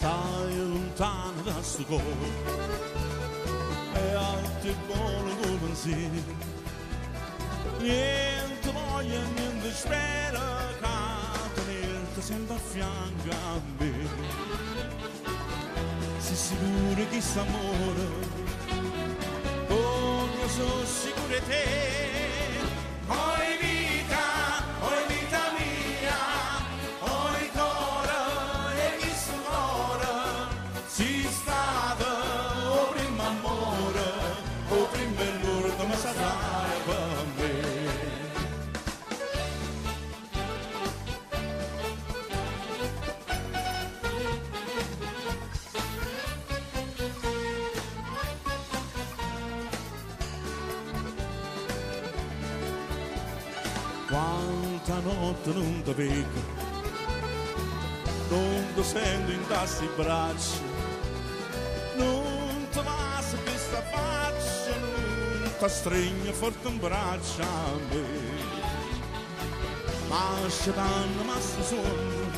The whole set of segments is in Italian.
stai lontano da sto cuore e altri è buono come pensieri, niente voglia, niente spera che tenerti sempre a fianco a me. Sei sicuro che s'amore, oh io sono sicuro di te. Oi vita mia, oi cuore e chi s'amore, si stata o prima amore, o prima l'urto ma sarai per me. Quanta notte non ti vedo, non ti sento in questi bracci, non ti basta questa faccia, non ti stringo forte un braccio a me. Ma se danno ma sto sonno,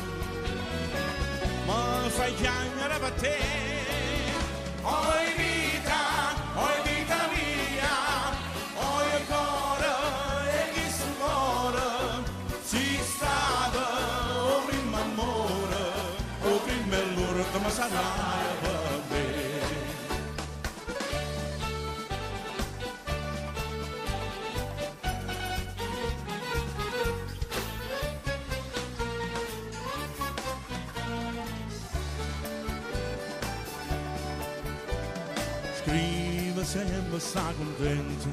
ma fai chiamare per te. Oi vita mia, oi cuore e chi si muore, si stata o prima amore, o prima l'urto ma sarai per me. Scrive sempre sta contento,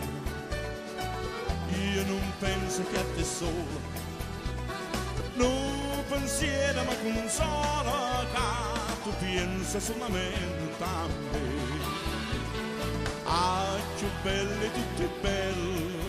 io non penso che a te solo, non pensiero ma consola che tu pensi solamente a me. Ah, più belle, tutte belle,